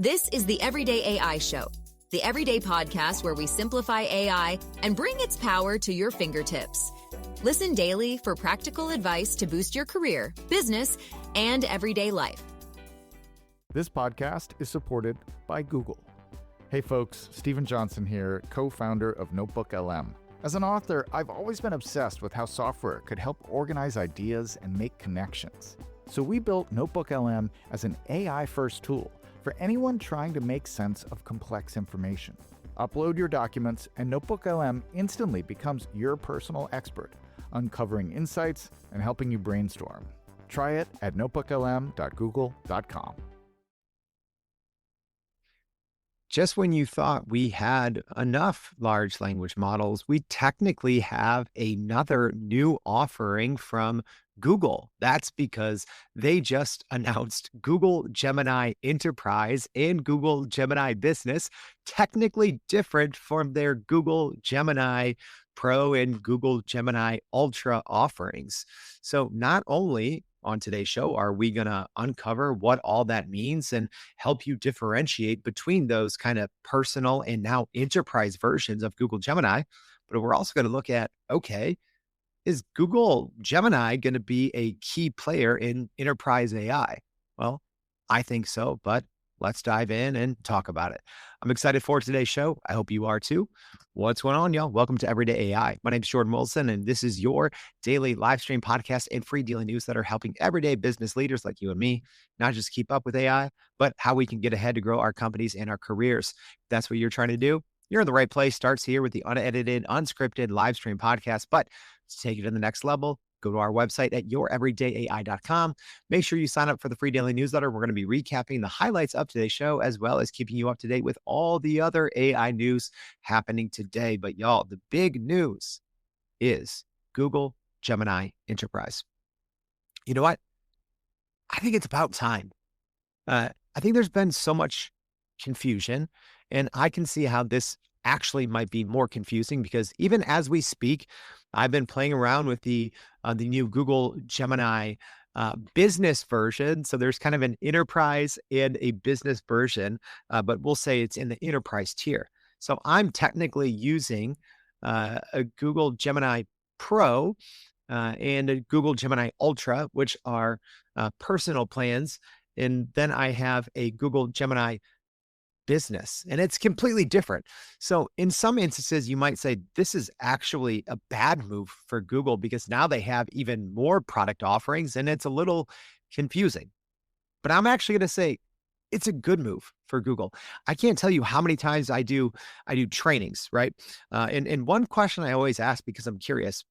This is the Everyday AI Show, the everyday podcast where we simplify AI and bring its power to your fingertips. Listen daily for practical advice to boost your career, business, and everyday life. This podcast is supported by Google. Hey folks, Stephen Johnson here, co-founder of Notebook LM. As an author, I've always been obsessed with how software could help organize ideas and make connections. So we built Notebook LM as an AI-first tool for anyone trying to make sense of complex information. Upload your documents and Notebook LM instantly becomes your personal expert, uncovering insights and helping you brainstorm. Try it at notebooklm.google.com. Just when you thought we had enough large language models, we technically have another new offering from Google. That's because they just announced Google Gemini Enterprise and Google Gemini Business, technically different from their Google Gemini Pro and Google Gemini Ultra offerings. So not only on today's show are we going to uncover what all that means and help you differentiate between those kind of personal and now enterprise versions of Google Gemini, but we're also going to look at, okay, is Google Gemini going to be a key player in enterprise AI? Well, I think so, but let's dive in and talk about it. I'm excited for today's show. I hope you are too. What's going on, y'all? Welcome to Everyday AI. My name is Jordan Wilson, and this is your daily live stream podcast and free daily news that are helping everyday business leaders like you and me, not just keep up with AI, but how we can get ahead to grow our companies and our careers. If that's what you're trying to do, you're in the right place. Starts here with the unedited, unscripted live stream podcast. But to take it to the next level, go to our website at youreverydayai.com. Make sure you sign up for the free daily newsletter. We're going to be recapping the highlights of today's show, as well as keeping you up to date with all the other AI news happening today. But y'all, the big news is Google Gemini Enterprise. You know what? I think it's about time. I think there's been so much confusion, and I can see how this actually might be more confusing because even as we speak, I've been playing around with the new Google Gemini business version. So there's kind of an enterprise and a business version, but we'll say it's in the enterprise tier. So I'm technically using a Google Gemini Pro and a Google Gemini Ultra, which are personal plans. And then I have a Google Gemini Business, and it's completely different. So in some instances, you might say this is actually a bad move for Google because now they have even more product offerings and it's a little confusing. But I'm actually going to say it's a good move for Google. I can't tell you how many times I do trainings, right? And one question I always ask because I'm curious,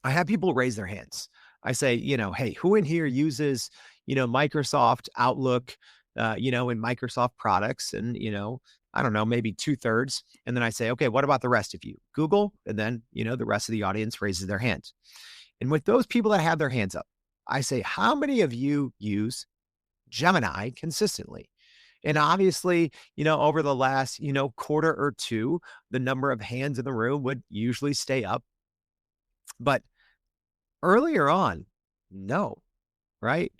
I have people raise their hands. I say, hey, who in here uses, Microsoft Outlook, in Microsoft products and, I don't know, maybe 2/3. And then I say, okay, what about the rest of you? Google. And then, the rest of the audience raises their hands. And with those people that have their hands up, I say, how many of you use Gemini consistently? And obviously, over the last, quarter or two, the number of hands in the room would usually stay up. But earlier on, no, right?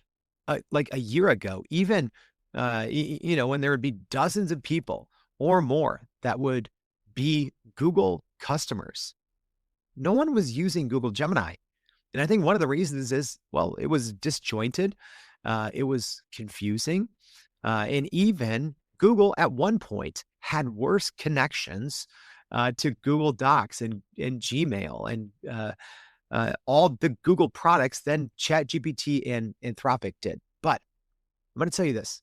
Like a year ago, even when there would be dozens of people or more that would be Google customers, no one was using Google Gemini. And I think one of the reasons is, well, it was disjointed. It was confusing. And even Google at one point had worse connections to Google Docs and Gmail and all the Google products than ChatGPT and Anthropic did. But I'm going to tell you this.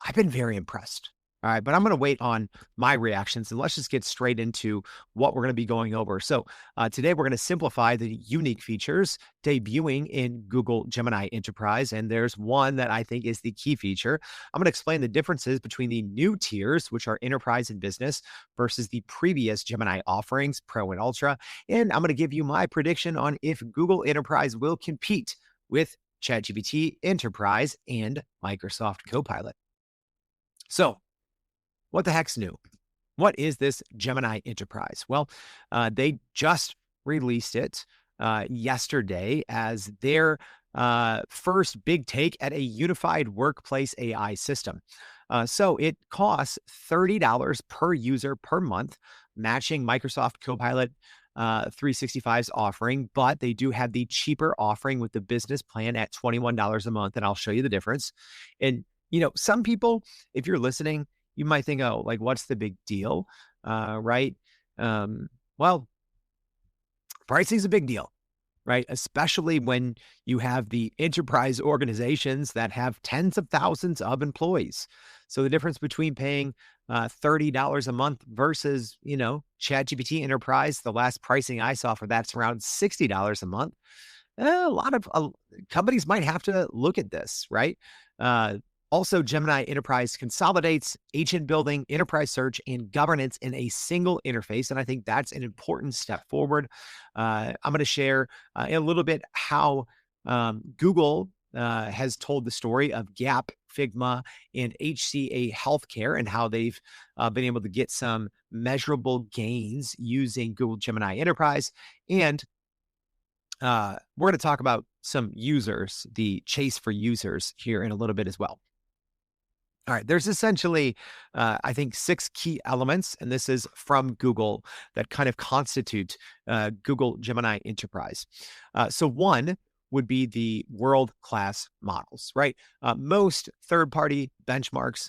I've been very impressed. All right, but I'm going to wait on my reactions and let's just get straight into what we're going to be going over. So today we're going to simplify the unique features debuting in Google Gemini Enterprise. And there's one that I think is the key feature. I'm going to explain the differences between the new tiers, which are enterprise and business, versus the previous Gemini offerings, Pro and Ultra. And I'm going to give you my prediction on if Google Enterprise will compete with ChatGPT Enterprise and Microsoft Copilot. So what the heck's new? What is this Gemini Enterprise? Well, they just released it yesterday as their first big take at a unified workplace AI system. So it costs $30 per user per month, matching Microsoft Copilot 365's offering, but they do have the cheaper offering with the business plan at $21 a month, and I'll show you the difference. And, some people, if you're listening, you might think, oh, like, what's the big deal? Right? Well, pricing is a big deal, right? Especially when you have the enterprise organizations that have tens of thousands of employees. So the difference between paying $30 a month versus, ChatGPT Enterprise, the last pricing I saw for that's around $60 a month. A lot of companies might have to look at this, right? Also, Gemini Enterprise consolidates agent building, enterprise search, and governance in a single interface. And I think that's an important step forward. I'm going to share in a little bit how Google has told the story of Gap, Figma, and HCA Healthcare and how they've been able to get some measurable gains using Google Gemini Enterprise. And we're going to talk about some users, the chase for users here in a little bit as well. All right, there's essentially, I think, 6 key elements, and this is from Google that kind of constitute Google Gemini Enterprise. So one would be the world-class models, right? Most third-party benchmarks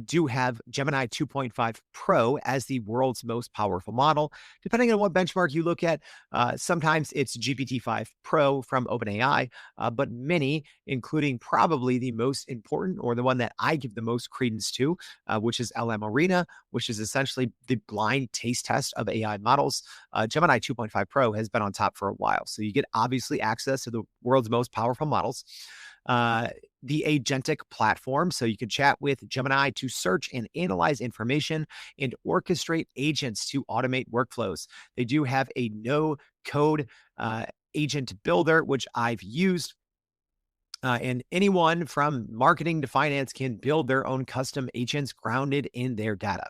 do have Gemini 2.5 Pro as the world's most powerful model. Depending on what benchmark you look at, sometimes it's GPT-5 Pro from OpenAI, but many, including probably the most important or the one that I give the most credence to, which is LM Arena, which is essentially the blind taste test of AI models. Gemini 2.5 Pro has been on top for a while. So you get obviously access to the world's most powerful models. The agentic platform, so you can chat with Gemini to search and analyze information and orchestrate agents to automate workflows. They do have a no-code agent builder, which I've used. And anyone from marketing to finance can build their own custom agents grounded in their data.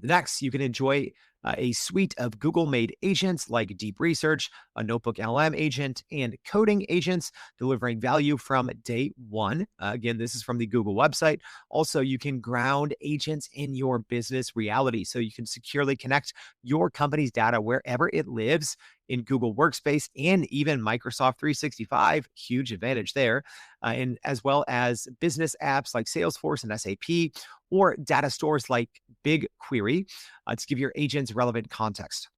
Next, you can enjoy a suite of Google-made agents like Deep Research, a Notebook LM agent, and coding agents delivering value from day one. Again, this is from the Google website. Also, you can ground agents in your business reality, so you can securely connect your company's data wherever it lives in Google Workspace and even Microsoft 365. Huge advantage there. And as well as business apps like Salesforce and SAP, or data stores like BigQuery to give your agents relevant context.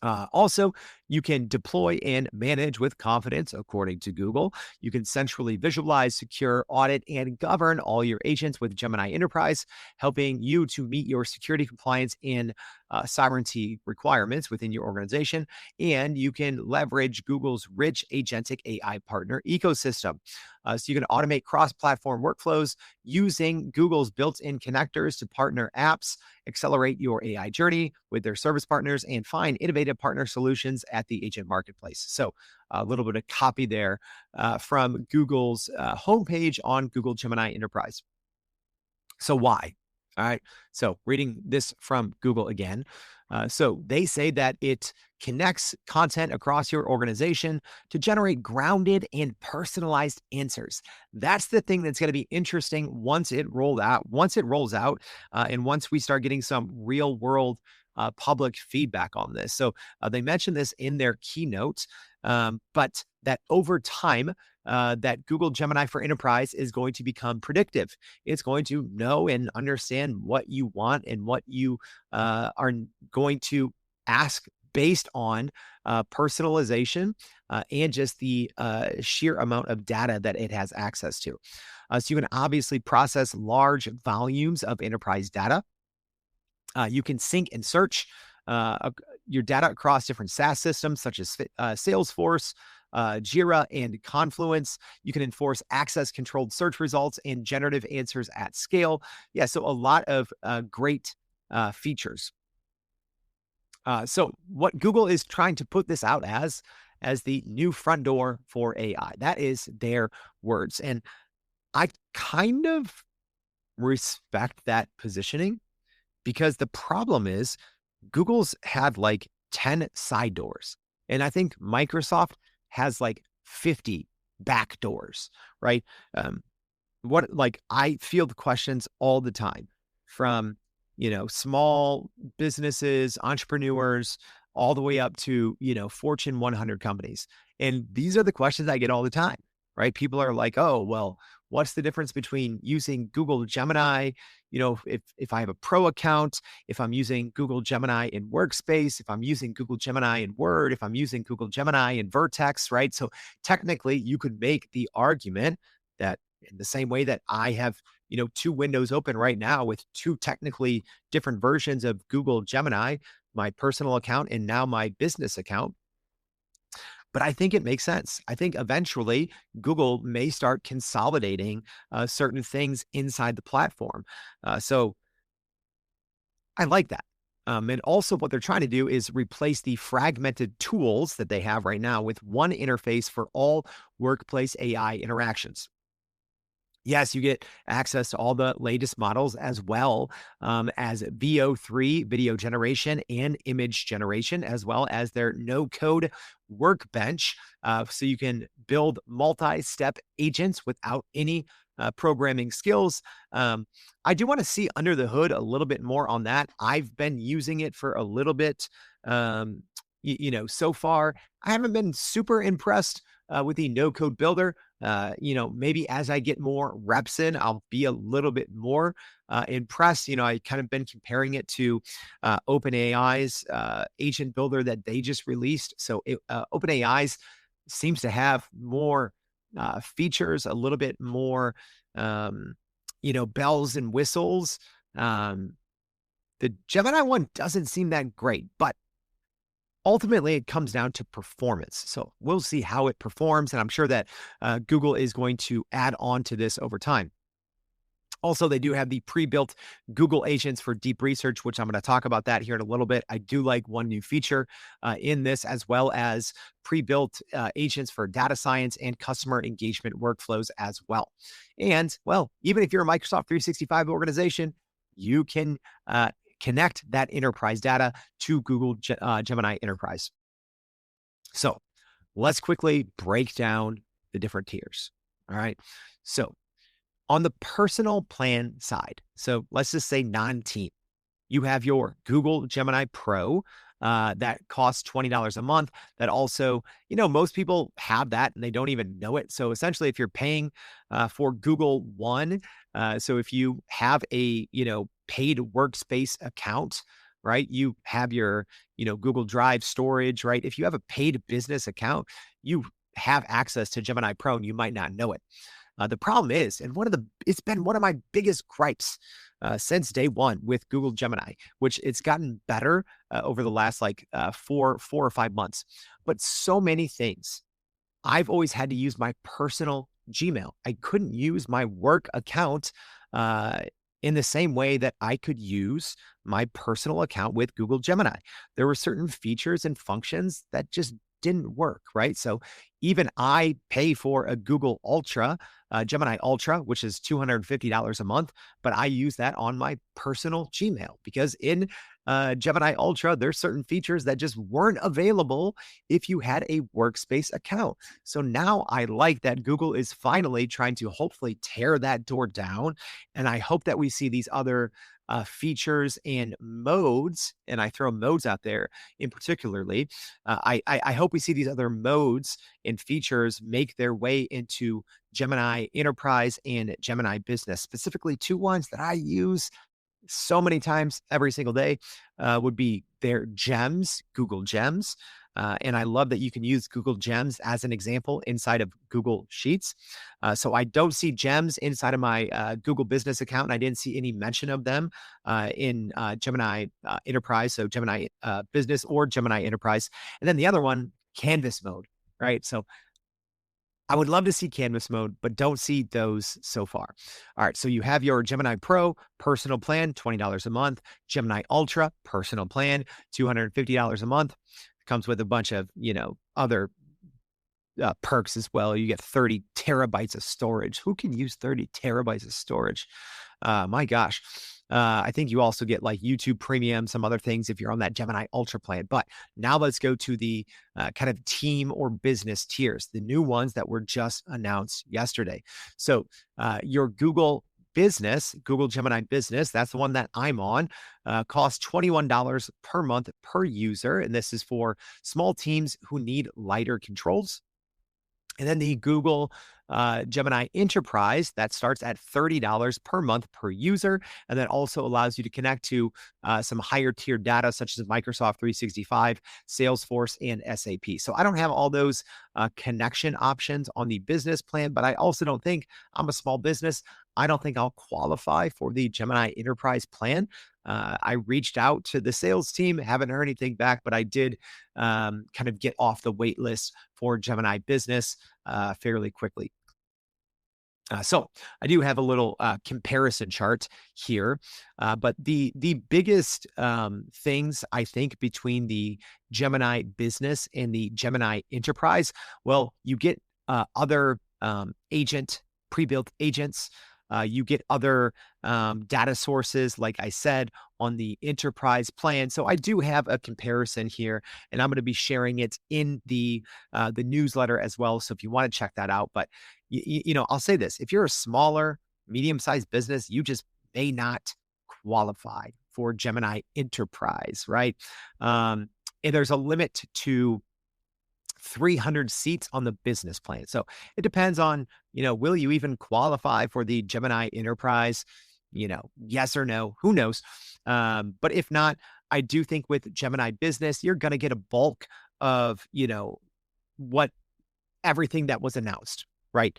Also, you can deploy and manage with confidence, according to Google. You can centrally visualize, secure, audit, and govern all your agents with Gemini Enterprise, helping you to meet your security compliance and sovereignty requirements within your organization. And you can leverage Google's rich agentic AI partner ecosystem. So you can automate cross-platform workflows using Google's built-in connectors to partner apps, accelerate your AI journey with their service partners, and find innovative partner solutions at the agent marketplace. So a little bit of copy there from Google's homepage on Google Gemini Enterprise. So why? All right. So reading this from Google again. So they say that it connects content across your organization to generate grounded and personalized answers. That's the thing that's going to be interesting once it rolls out, and once we start getting some real world public feedback on this. So they mentioned this in their keynote, but that over time, that Google Gemini for Enterprise is going to become predictive. It's going to know and understand what you want and what you are going to ask based on personalization and just the sheer amount of data that it has access to. So you can obviously process large volumes of enterprise data. You can sync and search your data across different SaaS systems such as Salesforce, Jira, and Confluence. You can enforce access-controlled search results and generative answers at scale. Yeah, so a lot of great features. So what Google is trying to put this out as the new front door for AI. That is their words. And I kind of respect that positioning, because the problem is Google's had like 10 side doors. And I think Microsoft has like 50 back doors, right? I field questions all the time from, small businesses, entrepreneurs, all the way up to, Fortune 100 companies. And these are the questions I get all the time, right? People are like, oh, well, what's the difference between using Google Gemini? If I have a pro account, if I'm using Google Gemini in Workspace, if I'm using Google Gemini in Word, if I'm using Google Gemini in Vertex, right? So technically you could make the argument that in the same way that I have, two windows open right now with two technically different versions of Google Gemini, my personal account and now my business account. But I think it makes sense. I think eventually Google may start consolidating certain things inside the platform. So I like that. And also, what they're trying to do is replace the fragmented tools that they have right now with one interface for all workplace AI interactions. Yes, you get access to all the latest models as well as VO3 video generation and image generation, as well as their no code workbench. So you can build multi step agents without any programming skills. I do want to see under the hood a little bit more on that. I've been using it for a little bit. So far, I haven't been super impressed with the no code builder. Maybe as I get more reps in, I'll be a little bit more impressed. I kind of been comparing it to OpenAI's agent builder that they just released. So OpenAI's seems to have more features, a little bit more, bells and whistles. The Gemini one doesn't seem that great, but ultimately, it comes down to performance. So we'll see how it performs. And I'm sure that Google is going to add on to this over time. Also, they do have the pre-built Google agents for deep research, which I'm going to talk about that here in a little bit. I do like one new feature in this, as well as pre-built agents for data science and customer engagement workflows as well. And, well, even if you're a Microsoft 365 organization, you can connect that enterprise data to Google Gemini Enterprise. So let's quickly break down the different tiers. All right. So on the personal plan side, so let's just say non-team, you have your Google Gemini Pro that costs $20 a month. That also, most people have that and they don't even know it. So essentially, if you're paying for Google One, so if you have a, paid workspace account, right? You have your, Google Drive storage, right? If you have a paid business account, you have access to Gemini Pro and you might not know it. The problem is, and it's been one of my biggest gripes since day one with Google Gemini, which it's gotten better over the last 4 or 5 months. But so many things, I've always had to use my personal Gmail. I couldn't use my work account in the same way that I could use my personal account with Google Gemini. There were certain features and functions that just didn't work, right? So even I pay for a Google Ultra, Gemini Ultra, which is $250 a month, but I use that on my personal Gmail because in Gemini Ultra, there's certain features that just weren't available if you had a workspace account. So now I like that Google is finally trying to hopefully tear that door down. And I hope that we see these other features and modes, and I throw modes out there in particularly. I hope we see these other modes and features make their way into Gemini Enterprise and Gemini Business, specifically two ones that I use so many times every single day would be their gems, Google Gems. And I love that you can use Google Gems as an example inside of Google Sheets. So I don't see gems inside of my Google business account. And I didn't see any mention of them in Gemini Enterprise. So Gemini Business or Gemini Enterprise. And then the other one, Canvas mode, right? So I would love to see Canvas mode, but don't see those so far. All right, so you have your Gemini Pro personal plan, $20 a month. Gemini Ultra personal plan, $250 a month. Comes with a bunch of, other perks as well. You get 30 terabytes of storage. Who can use 30 terabytes of storage? My gosh. I think you also get like YouTube Premium, some other things if you're on that Gemini Ultra plan. But now let's go to the kind of team or business tiers, the new ones that were just announced yesterday. So your Google Business, Google Gemini Business, that's the one that I'm on, costs $21 per month per user. And this is for small teams who need lighter controls. And then the Google Gemini Enterprise, that starts at $30 per month per user. And that also allows you to connect to some higher tier data, such as Microsoft 365, Salesforce, and SAP. So I don't have all those connection options on the business plan, but I also don't think I'm a small business. I don't think I'll qualify for the Gemini Enterprise plan. I reached out to the sales team, haven't heard anything back, but I did kind of get off the wait list for Gemini Business fairly quickly. So I do have a little comparison chart here, but the biggest things I think between the Gemini Business and the Gemini Enterprise, well, you get other pre-built agents. You get other data sources, like I said, on the enterprise plan. So I do have a comparison here, and I'm going to be sharing it in the newsletter as well. So if you want to check that out, but I'll say this: if you're a smaller, medium-sized business, you just may not qualify for Gemini Enterprise, right? And there's a limit to 300 seats on the business plan. So it depends on, will you even qualify for the Gemini Enterprise? Yes or no, who knows? But if not, I do think with Gemini Business, you're going to get a bulk of, everything that was announced, right?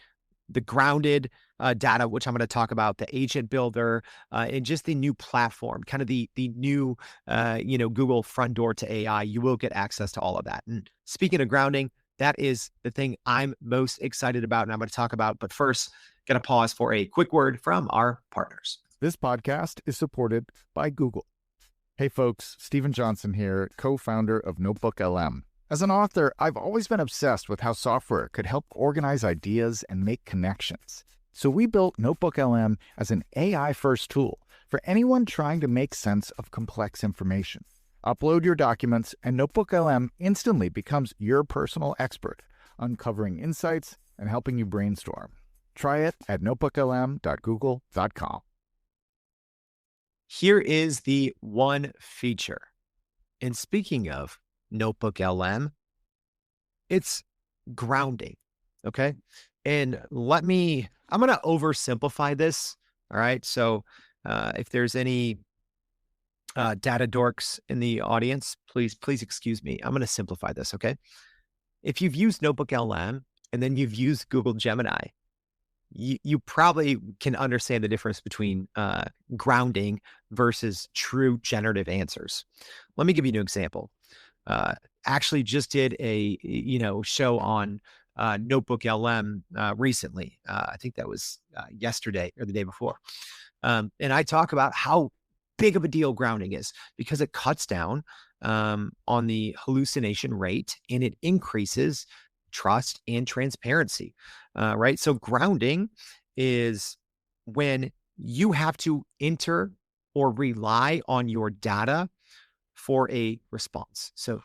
The grounded data, which I'm going to talk about, the agent builder, and just the new platform, kind of the new, Google front door to AI. You will get access to all of that. And speaking of grounding, that is the thing I'm most excited about, and I'm going to talk about. But first, going to pause for a quick word from our partners. This podcast is supported by Google. Hey folks, Stephen Johnson here, co-founder of Notebook LM. As an author, I've always been obsessed with how software could help organize ideas and make connections. So we built Notebook LM as an AI-first tool for anyone trying to make sense of complex information. Upload your documents, and Notebook LM instantly becomes your personal expert, uncovering insights and helping you brainstorm. Try it at notebooklm.google.com. Here is the one feature. And speaking of Notebook LM, it's grounding. Okay. And I'm going to oversimplify this. All right. So if there's any data dorks in the audience, please excuse me. I'm going to simplify this. Okay. If you've used Notebook LM and then you've used Google Gemini, you probably can understand the difference between grounding versus true generative answers. Let me give you an example. Actually just did a show on Notebook LM recently. I think that was yesterday or the day before. And I talk about how big of a deal grounding is because it cuts down on the hallucination rate and it increases trust and transparency, right? So grounding is when you have to enter or rely on your data for a response. So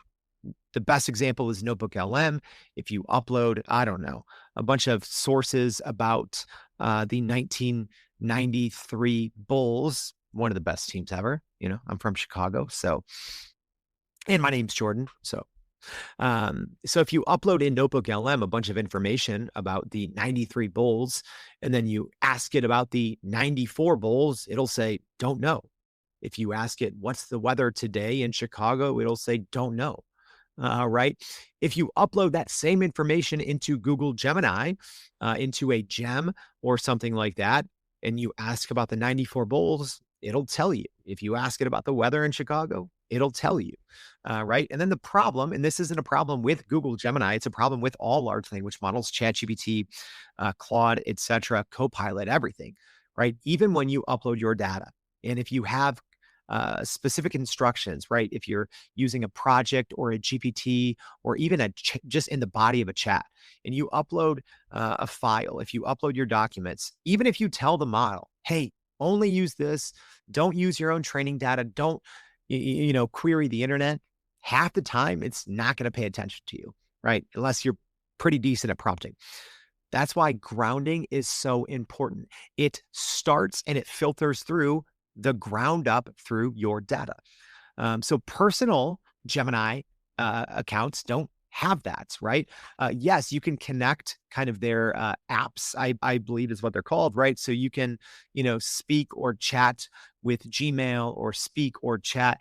the best example is Notebook LM. If you upload, I don't know, a bunch of sources about the 1993 Bulls, one of the best teams ever. I'm from Chicago, and my name's Jordan. So if you upload in Notebook LM a bunch of information about the 93 Bulls, and then you ask it about the 94 Bulls, it'll say, don't know. If you ask it, what's the weather today in Chicago, it'll say, don't know. Right? If you upload that same information into Google Gemini, into a gem or something like that, and you ask about the 94 Bulls, it'll tell you. If you ask it about the weather in Chicago, it'll tell you. Right? And then the problem, and this isn't a problem with Google Gemini, it's a problem with all large language models, ChatGPT, Claude, etc., Copilot, everything, right? Even when you upload your data, and if you have specific instructions, right? If you're using a project or a GPT or even just in the body of a chat, and you upload a file, if you upload your documents, even if you tell the model, hey, only use this. Don't use your own training data. Don't, query the internet. Half the time, it's not going to pay attention to you, right? Unless you're pretty decent at prompting. That's why grounding is so important. It starts and it filters through the ground up through your data. So personal Gemini accounts don't have that, right? Yes, you can connect kind of their apps, I believe is what they're called, right? So you can, speak or chat with Gmail or speak or chat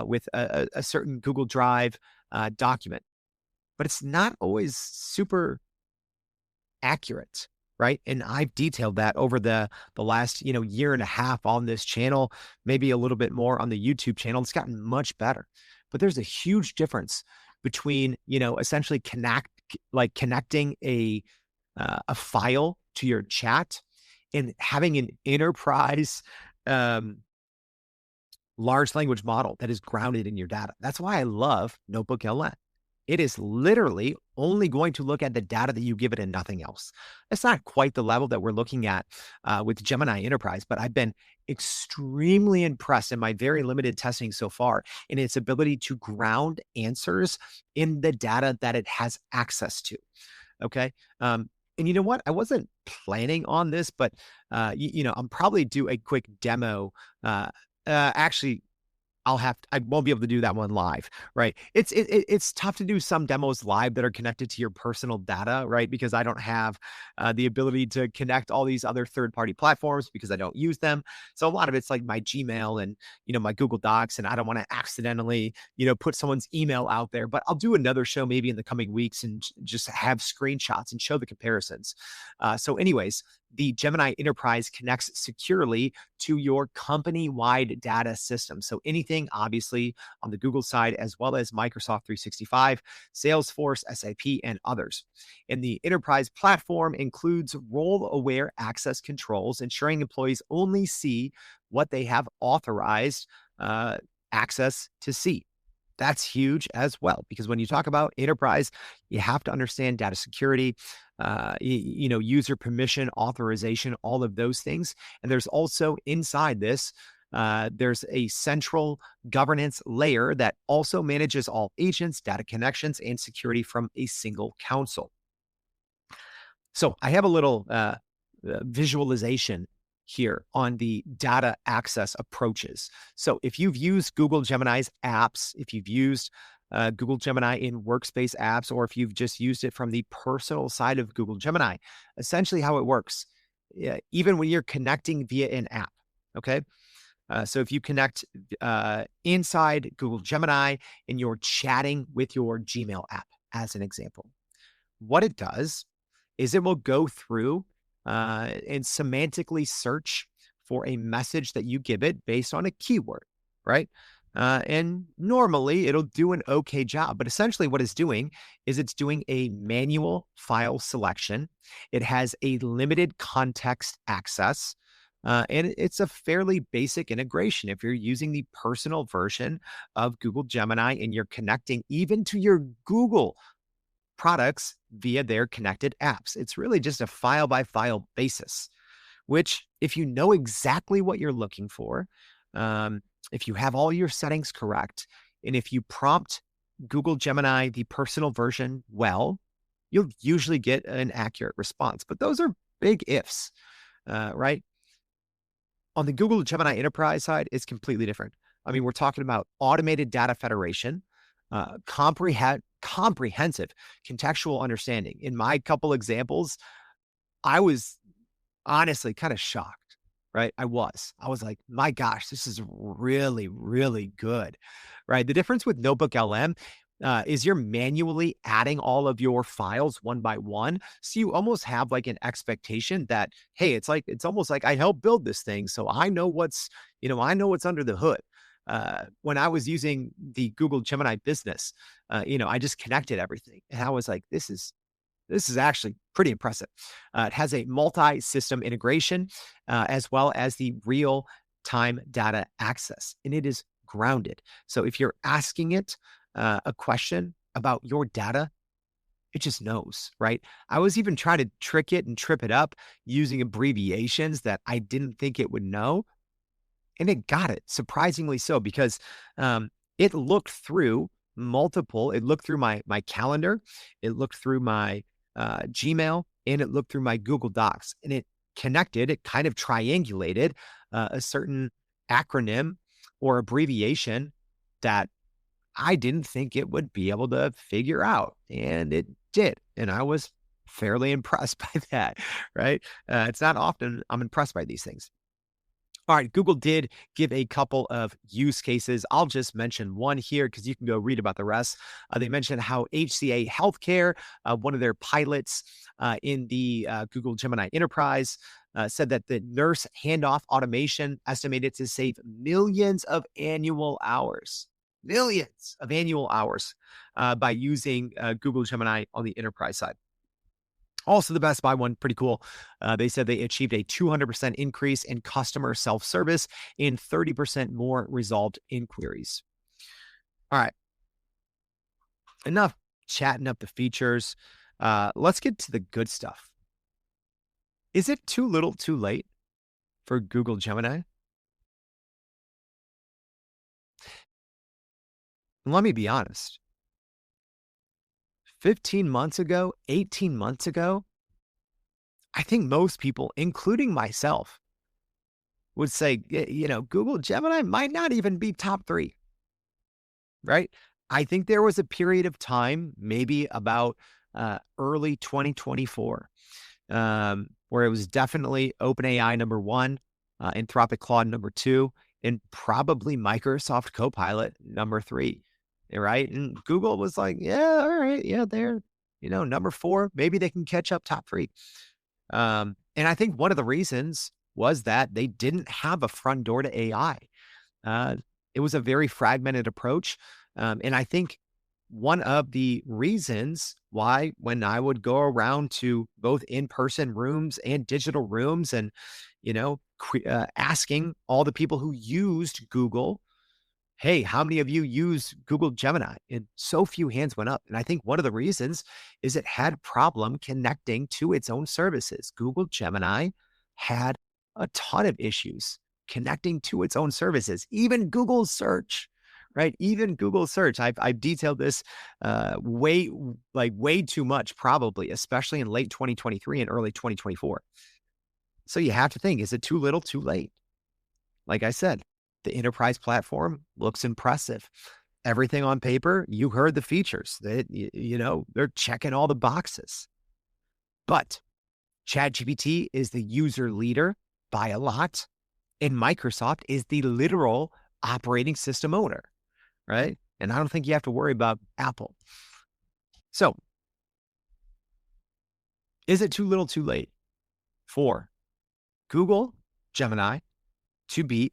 with a certain Google Drive document, but it's not always super accurate, right? And I've detailed that over the last, year and a half on this channel, maybe a little bit more on the YouTube channel. It's gotten much better. But there's a huge difference between, essentially connecting a file to your chat and having an enterprise large language model that is grounded in your data. That's why I love Notebook LM. It is literally only going to look at the data that you give it and nothing else. It's not quite the level that we're looking at with Gemini Enterprise, but I've been extremely impressed in my very limited testing so far in its ability to ground answers in the data that it has access to. Okay. And you know what? I wasn't planning on this, but I'm probably do a quick demo. Actually, I won't be able to do that one live, right? It's tough to do some demos live that are connected to your personal data, right? Because I don't have the ability to connect all these other third-party platforms because I don't use them. So a lot of it's like my Gmail and, my Google Docs, and I don't want to accidentally, put someone's email out there, but I'll do another show maybe in the coming weeks and just have screenshots and show the comparisons. So anyways, the Gemini Enterprise connects securely to your company-wide data system. So anything, obviously, on the Google side, as well as Microsoft 365, Salesforce, SAP, and others. And the enterprise platform includes role-aware access controls, ensuring employees only see what they have authorized access to see. That's huge as well, because when you talk about enterprise, you have to understand data security, user permission, authorization, all of those things. And there's also inside this, there's a central governance layer that also manages all agents, data connections, and security from a single console. So I have a little visualization here on the data access approaches. So if you've used Google Gemini's apps, if you've used Google Gemini in workspace apps, or if you've just used it from the personal side of Google Gemini, essentially how it works, even when you're connecting via an app, okay? So if you connect inside Google Gemini and you're chatting with your Gmail app, as an example, what it does is it will go through and semantically search for a message that you give it based on a keyword, right? And normally it'll do an okay job, but essentially what it's doing is it's doing a manual file selection. It has a limited context access, and it's a fairly basic integration. If you're using the personal version of Google Gemini and you're connecting even to your Google products via their connected apps, it's really just a file by file basis, which if you know exactly what you're looking for, if you have all your settings correct, and if you prompt Google Gemini, the personal version, well, you'll usually get an accurate response. But those are big ifs, right? On the Google Gemini Enterprise side, it's completely different. I mean, we're talking about automated data federation, comprehensive contextual understanding. In my couple examples, I was honestly kind of shocked, right? I was like, my gosh, this is really, really good, right? The difference with Notebook LM is you're manually adding all of your files one by one. So you almost have like an expectation that, hey, it's almost like I helped build this thing. So I know what's under the hood. When I was using the Google Gemini business, I just connected everything. And I was like, this is actually pretty impressive. It has a multi-system integration, as well as the real-time data access, and it is grounded. So if you're asking it a question about your data, It just knows, right? I was even trying to trick it and trip it up using abbreviations that I didn't think it would know. And it got it, surprisingly so, because um, it looked through it looked through my calendar, it looked through my Gmail, and it looked through my Google Docs. And it kind of triangulated a certain acronym or abbreviation that I didn't think it would be able to figure out. And it did. And I was fairly impressed by that, right? It's not often I'm impressed by these things. All right, Google did give a couple of use cases. I'll just mention one here because you can go read about the rest. They mentioned how HCA Healthcare, one of their pilots in the Google Gemini Enterprise, said that the nurse handoff automation estimated to save millions of annual hours by using Google Gemini on the enterprise side. Also, the Best Buy one, pretty cool. They said they achieved a 200% increase in customer self-service and 30% more resolved inquiries. All right. Enough chatting up the features. Let's get to the good stuff. Is it too little too late for Google Gemini? Let me be honest. 15 months ago, 18 months ago, I think most people, including myself, would say, Google Gemini might not even be top 3, right? I think there was a period of time, maybe about early 2024, where it was definitely OpenAI number 1, Anthropic Claude number 2, and probably Microsoft Copilot number 3, right? And Google was like, yeah, all right, yeah, they're, number 4, maybe they can catch up top 3. And I think one of the reasons was that they didn't have a front door to AI. It was a very fragmented approach. And I think one of the reasons why, when I would go around to both in-person rooms and digital rooms and, asking all the people who used Google, hey, how many of you use Google Gemini? And so few hands went up. And I think one of the reasons is it had problem connecting to its own services. Google Gemini had a ton of issues connecting to its own services, even Google search, right? Even Google search. I've detailed this way too much, probably, especially in late 2023 and early 2024. So you have to think, is it too little, too late? Like I said, the enterprise platform looks impressive. Everything on paper, you heard the features. They're checking all the boxes. But ChatGPT is the user leader by a lot, and Microsoft is the literal operating system owner, right? And I don't think you have to worry about Apple. So, is it too little, too late for Google Gemini to be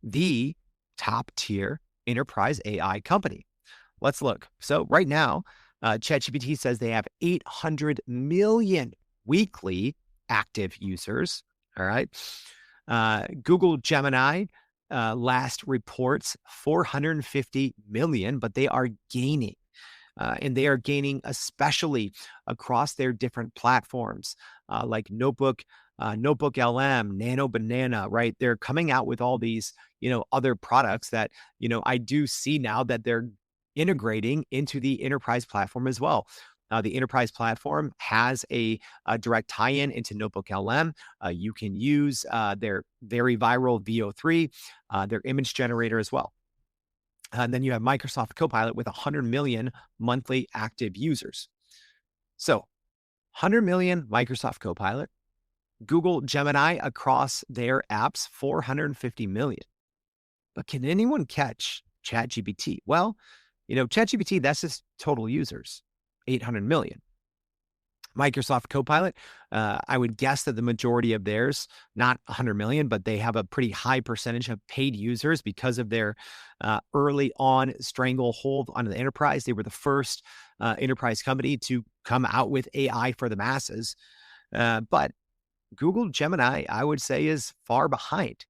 the top tier enterprise AI company? Let's look. So right now, ChatGPT says they have 800 million weekly active users. All right. Google Gemini last reports 450 million, but they are gaining. And they are gaining especially across their different platforms like Notebook LM, Nano Banana, right? They're coming out with all these, other products that, I do see now that they're integrating into the enterprise platform as well. The enterprise platform has a direct tie-in into Notebook LM. You can use their very viral VO3, their image generator as well. And then you have Microsoft Copilot with 100 million monthly active users. So 100 million Microsoft Copilot, Google Gemini across their apps, 450 million. But can anyone catch ChatGPT? Well, ChatGPT, that's just total users, 800 million. Microsoft Copilot, I would guess that the majority of theirs, not 100 million, but they have a pretty high percentage of paid users because of their early on stranglehold on the enterprise. They were the first enterprise company to come out with AI for the masses. But Google Gemini, I would say, is far behind.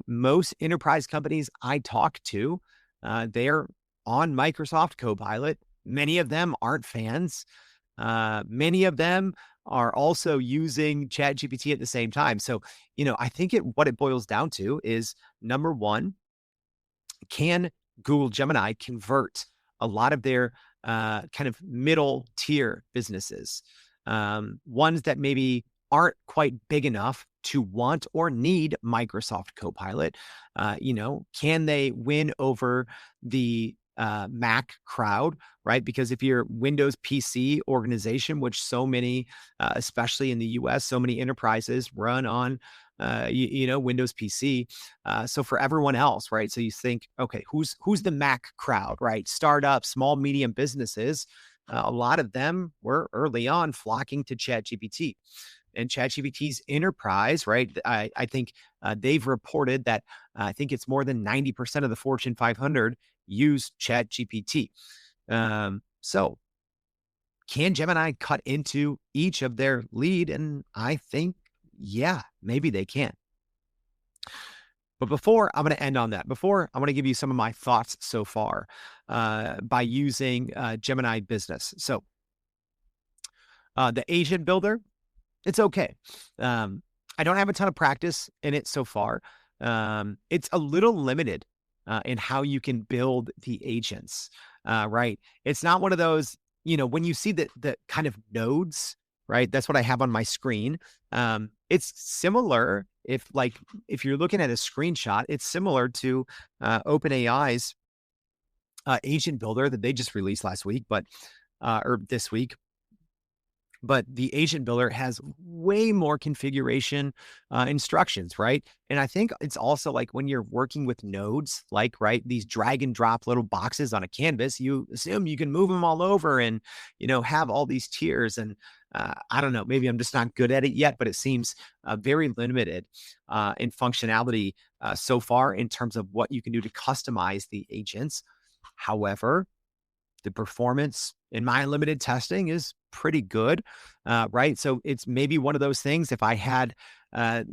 Most enterprise companies I talk to, they're on Microsoft Copilot Many of them aren't fans. Many of them are also using ChatGPT at the same time. So, I think what it boils down to is number one, can Google Gemini convert a lot of their kind of middle tier businesses, ones that maybe aren't quite big enough to want or need Microsoft Copilot? Can they win over the Mac crowd, right? Because if you're Windows PC organization, which so many, especially in the US, so many enterprises run on, Windows PC. So for everyone else, right? So you think, okay, who's the Mac crowd, right? Startups, small, medium businesses. A lot of them were early on flocking to ChatGPT. And ChatGPT's enterprise, right? I think they've reported that I think it's more than 90% of the Fortune 500 use ChatGPT. So can Gemini cut into each of their lead? And I think, yeah, maybe they can. But before I'm going to end on that, before I'm going to give you some of my thoughts so far by using Gemini Business. So the agent builder, it's okay. I don't have a ton of practice in it so far. It's a little limited in how you can build the agents, right? It's not one of those, when you see the kind of nodes, right? That's what I have on my screen. It's similar if you're looking at a screenshot, it's similar to OpenAI's agent builder that they just released last week, or this week. But the agent builder has way more configuration instructions, right? And I think it's also like when you're working with nodes, right, these drag and drop little boxes on a canvas, you assume you can move them all over and, have all these tiers. And I don't know, maybe I'm just not good at it yet, but it seems very limited in functionality so far in terms of what you can do to customize the agents. However, the performance in my limited testing is pretty good, right? So it's maybe one of those things. If I had, SAP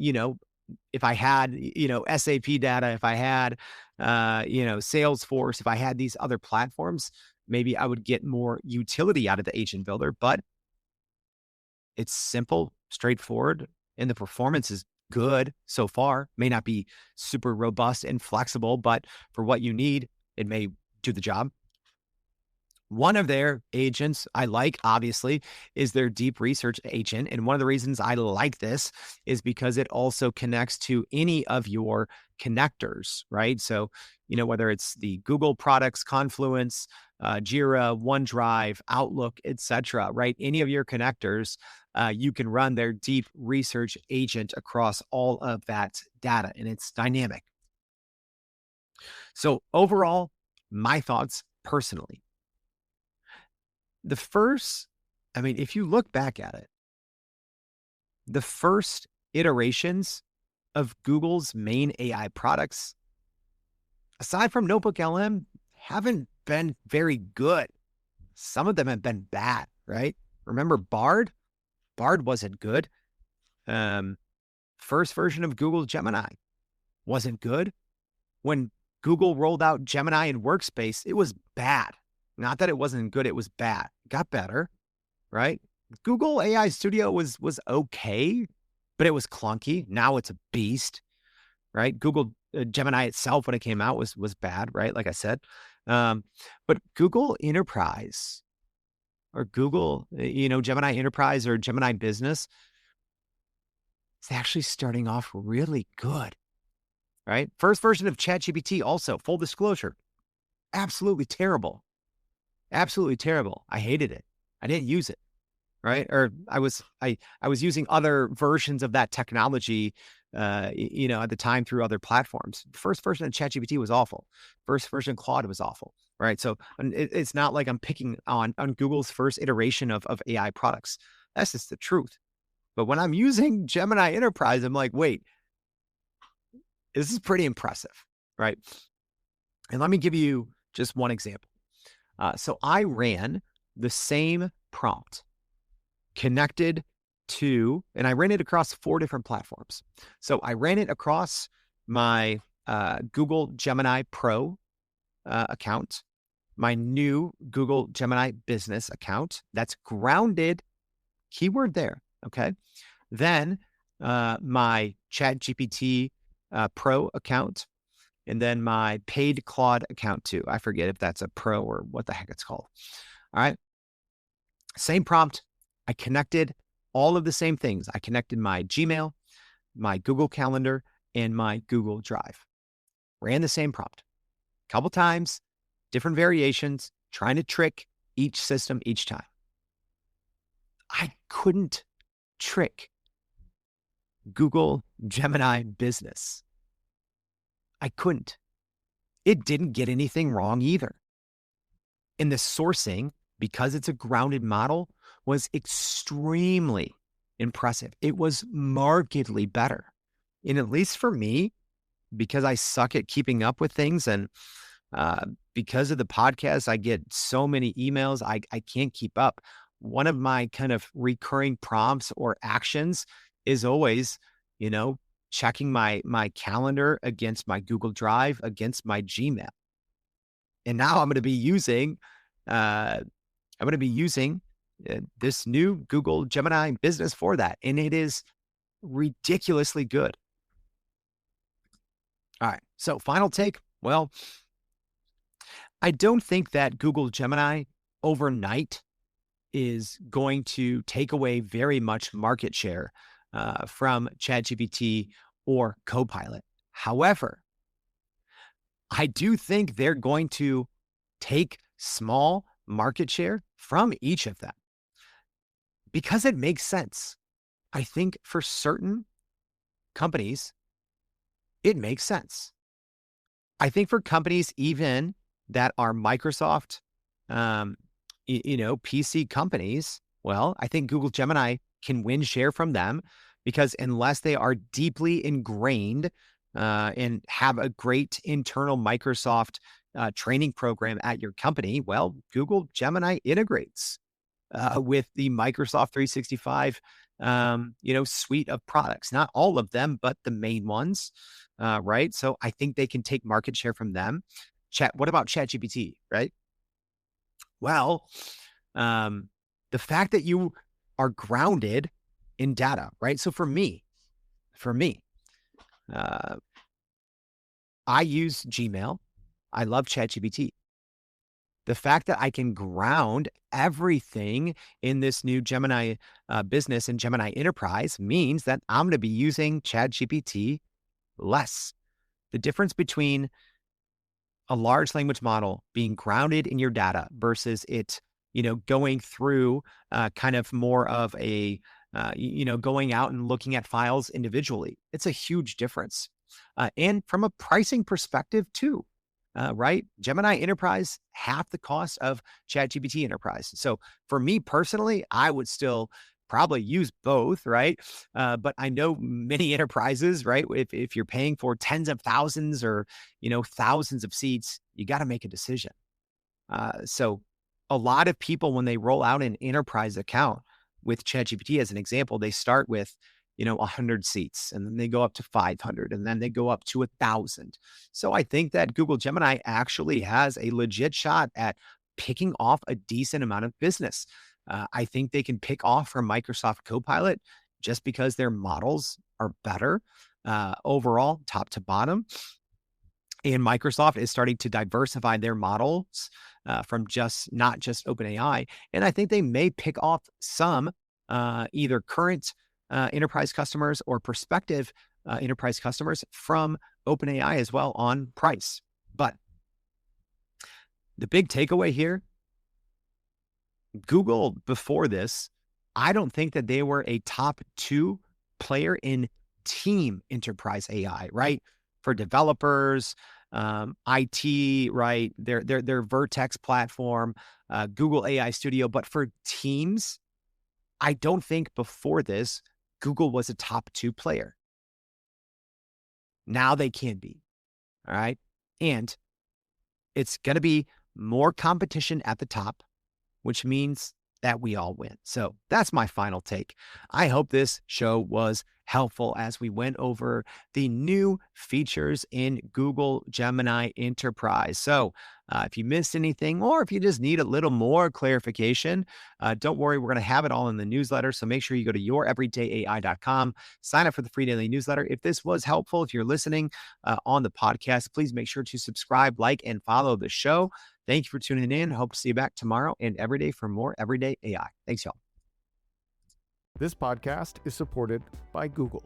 data, if I had, Salesforce, if I had these other platforms, maybe I would get more utility out of the agent builder. But it's simple, straightforward, and the performance is good so far. May not be super robust and flexible, but for what you need, it may do the job. One of their agents I like, obviously, is their deep research agent. And one of the reasons I like this is because it also connects to any of your connectors, right? So, whether it's the Google products, Confluence, Jira, OneDrive, Outlook, etc., right? Any of your connectors, you can run their deep research agent across all of that data, and it's dynamic. So overall, my thoughts personally. If you look back at it, the first iterations of Google's main AI products, aside from Notebook LM, haven't been very good. Some of them have been bad, right? Remember Bard? Bard wasn't good. First version of Google Gemini wasn't good. When Google rolled out Gemini in Workspace, it was bad. Not that it wasn't good, it was bad. It got better, right? Google AI Studio was okay, but it was clunky. Now it's a beast, right? Google Gemini itself, when it came out, was bad, right? Like I said. But Google Enterprise or Google, Gemini Enterprise or Gemini Business, it's actually starting off really good, right? First version of ChatGPT also, full disclosure, absolutely terrible. Absolutely terrible. I hated it. I didn't use it, right? Or I was using other versions of that technology, at the time through other platforms. First version of ChatGPT was awful. First version of Claude was awful, right? So it's not like I'm picking on Google's first iteration of AI products. That's just the truth. But when I'm using Gemini Enterprise, I'm like, wait, this is pretty impressive, right? And let me give you just one example. So I ran the same prompt connected to, and I ran it across 4 different platforms. So I ran it across my Google Gemini Pro account, my new Google Gemini business account that's grounded, keyword there, okay? Then my ChatGPT Pro account, and then my paid Claude account too. I forget if that's a Pro or what the heck it's called. All right. Same prompt. I connected all of the same things. I connected my Gmail, my Google Calendar, and my Google Drive. Ran the same prompt. Couple times, different variations, trying to trick each system each time. I couldn't trick Google Gemini Business. I couldn't. It didn't get anything wrong either. And the sourcing, because it's a grounded model, was extremely impressive. It was markedly better. And at least for me, because I suck at keeping up with things, and because of the podcast, I get so many emails, I can't keep up. One of my kind of recurring prompts or actions is always, checking my calendar against my Google Drive, against my Gmail. And now I'm going to be using this new Google Gemini business for that. And it is ridiculously good. All right. So final take. Well, I don't think that Google Gemini overnight is going to take away very much market share from ChatGPT or Copilot. However, I do think they're going to take small market share from each of them because it makes sense. I think for certain companies, it makes sense. I think for companies even that are Microsoft, PC companies, well, I think Google Gemini can win share from them because unless they are deeply ingrained and have a great internal Microsoft training program at your company, well, Google Gemini integrates with the Microsoft 365, suite of products. Not all of them, but the main ones, right? So I think they can take market share from them. What about ChatGPT, right? Well, the fact that you are grounded in data, right? So for me, I use Gmail. I love ChatGPT. The fact that I can ground everything in this new Gemini business and Gemini Enterprise means that I'm going to be using ChatGPT less. The difference between a large language model being grounded in your data versus it, going through kind of more of a, going out and looking at files individually. It's a huge difference. And from a pricing perspective too, right? Gemini Enterprise, half the cost of ChatGPT Enterprise. So for me personally, I would still probably use both, right? But I know many enterprises, right? If you're paying for tens of thousands or, thousands of seats, you got to make a decision. So a lot of people, when they roll out an enterprise account with ChatGPT, as an example, they start with, 100 seats, and then they go up to 500, and then they go up to 1,000. So I think that Google Gemini actually has a legit shot at picking off a decent amount of business. I think they can pick off from Microsoft Copilot just because their models are better overall, top to bottom. And Microsoft is starting to diversify their models from not just OpenAI. And I think they may pick off some either current enterprise customers or prospective enterprise customers from OpenAI as well on price. But the big takeaway here, Google before this, I don't think that they were a top 2 player in team enterprise AI, right? For developers, IT, right? Their Vertex platform, Google AI Studio. But for teams, I don't think before this, Google was a top 2 player. Now they can be, all right? And it's going to be more competition at the top, which means that we all win. So that's my final take. I hope this show was helpful as we went over the new features in Google Gemini Enterprise. So if you missed anything or if you just need a little more clarification, don't worry, we're going to have it all in the newsletter. So make sure you go to youreverydayai.com, sign up for the free daily newsletter. If this was helpful, if you're listening on the podcast, please make sure to subscribe, like, and follow the show. Thank you for tuning in. Hope to see you back tomorrow and every day for more Everyday AI. Thanks, y'all. This podcast is supported by Google.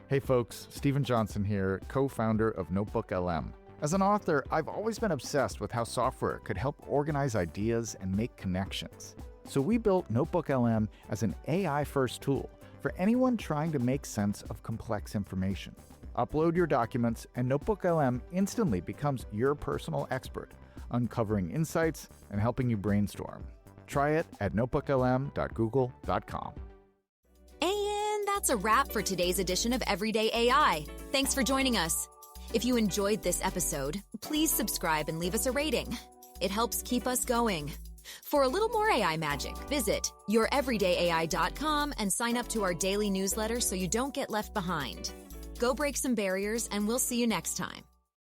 Hey folks, Stephen Johnson here, co-founder of Notebook LM. As an author, I've always been obsessed with how software could help organize ideas and make connections. So we built Notebook LM as an AI-first tool for anyone trying to make sense of complex information. Upload your documents and Notebook LM instantly becomes your personal expert, uncovering insights and helping you brainstorm. Try it at notebooklm.google.com. And that's a wrap for today's edition of Everyday AI. Thanks for joining us. If you enjoyed this episode, please subscribe and leave us a rating. It helps keep us going. For a little more AI magic, visit youreverydayai.com and sign up to our daily newsletter so you don't get left behind. Go break some barriers, and we'll see you next time.